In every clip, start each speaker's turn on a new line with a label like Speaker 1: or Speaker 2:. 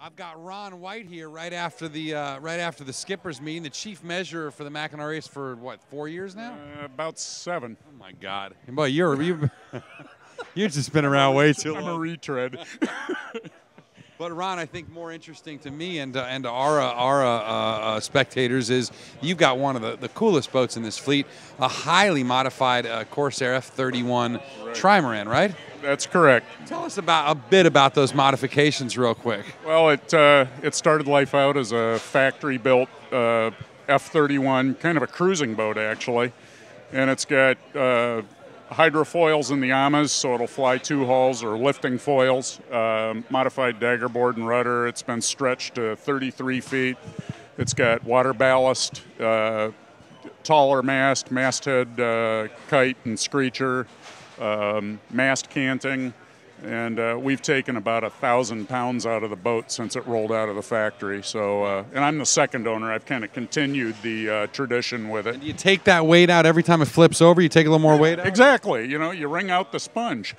Speaker 1: I've got Ron White here right after the skippers meeting, the chief measurer for the Mackinac race for what, 4 years now?
Speaker 2: About 7.
Speaker 1: Oh my God! Boy, you've just been around way too long.
Speaker 2: I'm a retread.
Speaker 1: But Ron, I think more interesting to me and to our spectators is you've got one of the coolest boats in this fleet, a highly modified Corsair F31 trimaran, right?
Speaker 2: That's correct.
Speaker 1: Tell us a bit about those modifications real quick.
Speaker 2: Well, it started life out as a factory-built F31, kind of a cruising boat actually, and it's got hydrofoils in the amas, so it'll fly 2 hulls, or lifting foils, modified dagger board and rudder. It's been stretched to 33 feet. It's got water ballast, taller mast, masthead kite and screecher, mast canting, and we've taken about 1,000 pounds out of the boat since it rolled out of the factory. So, and I'm the second owner. I've kind of continued the tradition with it.
Speaker 1: And do you take that weight out every time it flips over? You take a little more weight out?
Speaker 2: Exactly. You know, you wring out the sponge.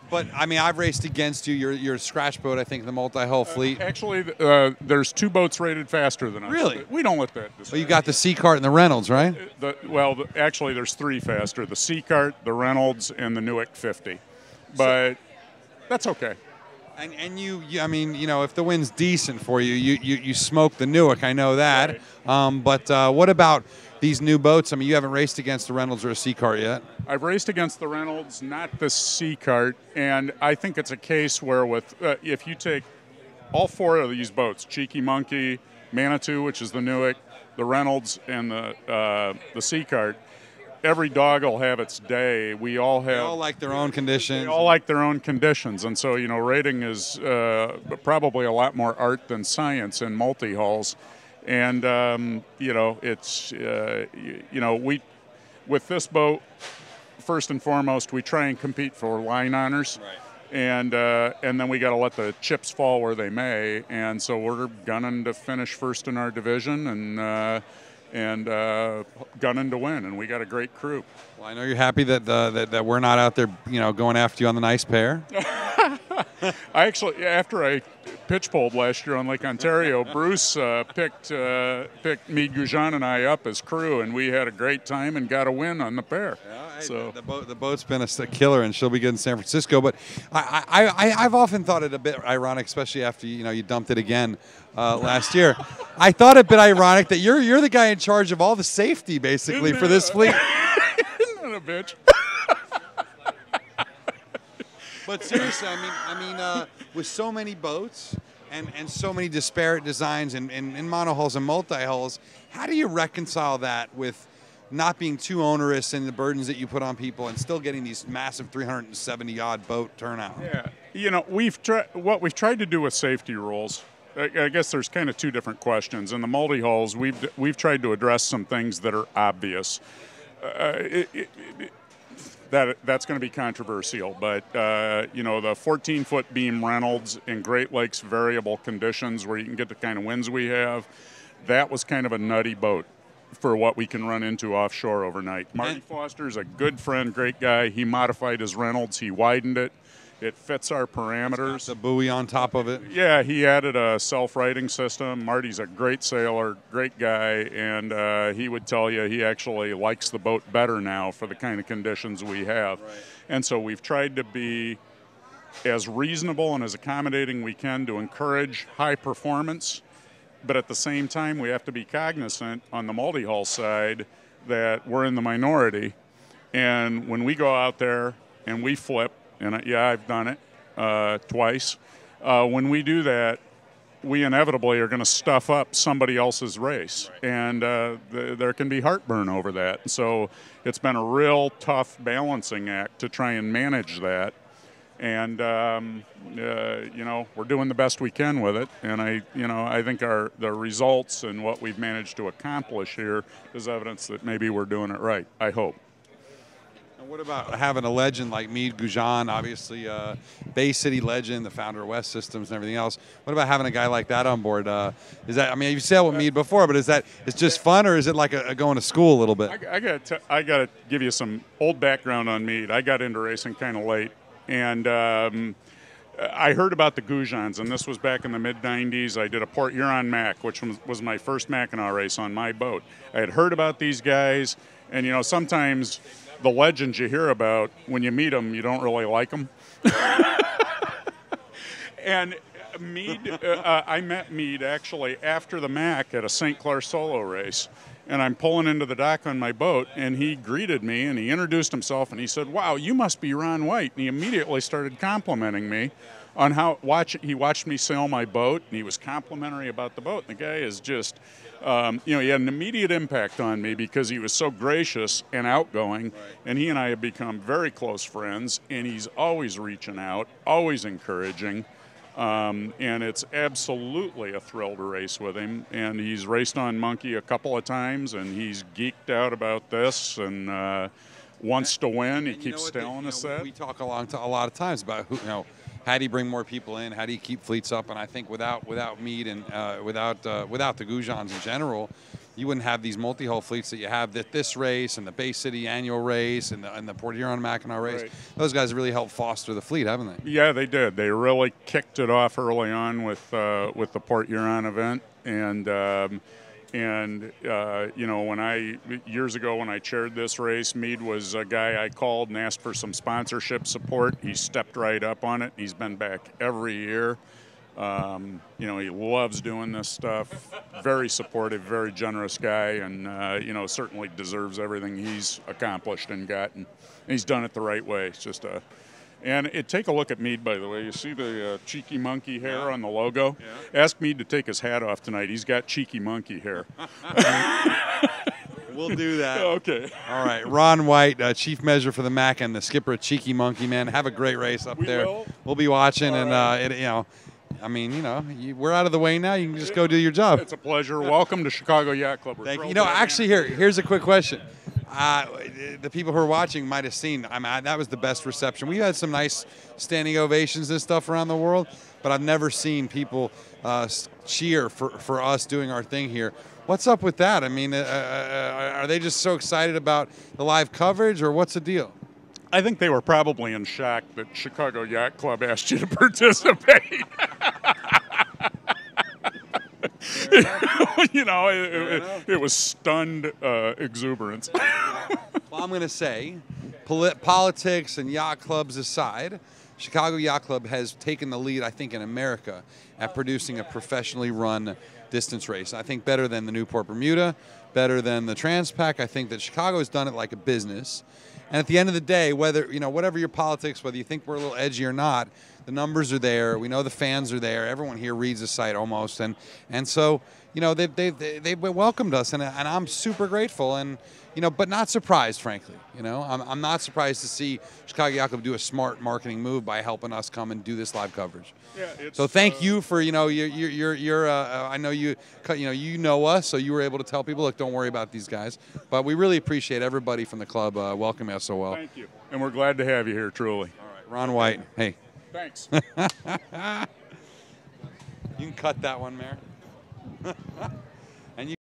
Speaker 1: But I mean, I've raced against you. You're a scratch boat, I think, in the multi-hull fleet.
Speaker 2: Actually, there's 2 boats rated faster than us.
Speaker 1: Really?
Speaker 2: We don't let that discourage.
Speaker 1: Well, you got the C-Cart and the Reynolds, right?
Speaker 2: Actually, there's 3 faster: the C-Cart, the Reynolds, and the Newick 50. But that's okay.
Speaker 1: And you, I mean, you know, if the wind's decent for you, you smoke the Newick. I know that. Right. But what about these new boats? I mean, you haven't raced against the Reynolds or a C-Cart yet.
Speaker 2: I've raced against the Reynolds, not the C-Cart, and I think it's a case where with if you take all 4 of these boats, Cheekee, Monkee, Manitou, which is the Newick, the Reynolds, and the C-Cart, every dog will have its day. They all
Speaker 1: like their own conditions.
Speaker 2: They all like their own conditions, and so, you know, rating is probably a lot more art than science in multi-hulls. And you know, it's you know, with this boat, first and foremost, we try and compete for line honors,
Speaker 1: right.
Speaker 2: And then we got to let the chips fall where they may, and so we're gunning to finish first in our division, and gunning to win, and we got a great crew.
Speaker 1: Well, I know you're happy that we're not out there, you know, going after you on the nice pair.
Speaker 2: I actually, after I pitch poled last year on Lake Ontario, Bruce picked Meade Goujon and I up as crew, and we had a great time and got a win on the pair.
Speaker 1: Yeah,
Speaker 2: so
Speaker 1: the boat's been a killer, and she'll be good in San Francisco. But I've often thought it a bit ironic, especially after you dumped it again last year. I thought it a bit ironic that you're the guy in charge of all the safety basically for this fleet.
Speaker 2: Isn't that a bitch?
Speaker 1: But seriously, I mean, with so many boats and so many disparate designs in monohulls and multi-hulls, how do you reconcile that with not being too onerous in the burdens that you put on people and still getting these massive 370-odd boat turnout?
Speaker 2: Yeah, you know, what we've tried to do with safety rules. I guess there's kind of 2 different questions. In the multi-hulls, we've tried to address some things that are obvious. That's going to be controversial, but you know, the 14-foot beam Reynolds in Great Lakes variable conditions where you can get the kind of winds we have, that was kind of a nutty boat for what we can run into offshore overnight. Marty Foster's a good friend, great guy. He modified his Reynolds, he widened it. It fits our parameters.
Speaker 1: It's got the buoy on top of it.
Speaker 2: Yeah, he added a self-righting system. Marty's a great sailor, great guy, and he would tell you he actually likes the boat better now for the kind of conditions we have.
Speaker 1: Right.
Speaker 2: And so we've tried to be as reasonable and as accommodating we can to encourage high performance, but at the same time we have to be cognizant on the multi-hull side that we're in the minority, and when we go out there and we flip, and yeah, I've done it twice. When we do that, we inevitably are going to stuff up somebody else's race, right. And there can be heartburn over that. So it's been a real tough balancing act to try and manage that. And you know, we're doing the best we can with it. And I think the results and what we've managed to accomplish here is evidence that maybe we're doing it right. I hope.
Speaker 1: And what about having a legend like Meade Goujon, obviously Bay City legend, the founder of West Systems and everything else? What about having a guy like that on board? Is that, I mean, you've sailed with Meade before, but is that, it's just fun, or is it like a going to school a little bit?
Speaker 2: I got to give you some old background on Meade. I got into racing kind of late, and I heard about the Goujons, and this was back in the mid-'90s. I did a Port Huron Mac, which was my first Mackinac race on my boat. I had heard about these guys, and, you know, sometimes the legends you hear about, when you meet them, you don't really like them. And Meade, I met Meade actually after the Mac at a St. Clair solo race. And I'm pulling into the dock on my boat, and he greeted me, and he introduced himself, and he said, "Wow, you must be Ron White." And he immediately started complimenting me on how he watched me sail my boat, and he was complimentary about the boat. And the guy is just, you know, he had an immediate impact on me because he was so gracious and outgoing, and he and I have become very close friends, and he's always reaching out, always encouraging. And it's absolutely a thrill to race with him. And he's raced on Monkee a couple of times, and he's geeked out about this and wants to win. He keeps telling us that.
Speaker 1: We talk a lot of times about who, you know, how do you bring more people in? How do you keep fleets up? And I think without Meade and without the Goujons in general, you wouldn't have these multi-hull fleets that you have. This race and the Bay City annual race and the Port Huron Mackinac race. Right. Those guys really helped foster the fleet, haven't they?
Speaker 2: Yeah, they did. They really kicked it off early on with the Port Huron event, and you know, years ago when I chaired this race, Meade was a guy I called and asked for some sponsorship support. He stepped right up on it. He's been back every year. You know, he loves doing this stuff. Very supportive, very generous guy, and you know, certainly deserves everything he's accomplished and gotten. He's done it the right way. It's just take a look at Meade, by the way. You see the Cheekee Monkee hair on the logo? Yeah. Ask Meade to take his hat off tonight. He's got Cheekee Monkee hair.
Speaker 1: We'll do that.
Speaker 2: Okay.
Speaker 1: All right. Ron White, chief measure for the Mac, and the skipper of Cheekee Monkee, man. Have a great race up there. We'll be watching, and right. You know, I mean, you know, we're out of the way now. You can just go do your job.
Speaker 2: It's a pleasure. Welcome to Chicago Yacht Club.
Speaker 1: Thank you. You know, actually, here's a quick question. The people who are watching might have seen. I mean, that was the best reception. We had some nice standing ovations and stuff around the world, but I've never seen people cheer for us doing our thing here. What's up with that? I mean, are they just so excited about the live coverage, or what's the deal?
Speaker 2: I think they were probably in shock that Chicago Yacht Club asked you to participate. You know, it was stunned exuberance.
Speaker 1: Well, I'm going to say, politics and yacht clubs aside, Chicago Yacht Club has taken the lead, I think, in America at producing a professionally run distance race. I think better than the Newport Bermuda, better than the Transpac. I think that Chicago has done it like a business. And at the end of the day, whether, you know, whatever your politics, whether you think we're a little edgy or not, the numbers are there. We know the fans are there. Everyone here reads the site almost, and so, you know, they've welcomed us, and I'm super grateful, and, you know, but not surprised, frankly. You know, I'm not surprised to see Chicago Yacht Club do a smart marketing move by helping us come and do this live coverage.
Speaker 2: Yeah,
Speaker 1: so thank you for, you know, you're I know you know us, so you were able to tell people, look, don't worry about these guys. But we really appreciate everybody from the club welcoming us so well.
Speaker 2: Thank you, and we're glad to have you here, truly.
Speaker 1: All right, Ron White. Hey.
Speaker 2: Thanks.
Speaker 1: You can cut that one, Mayor.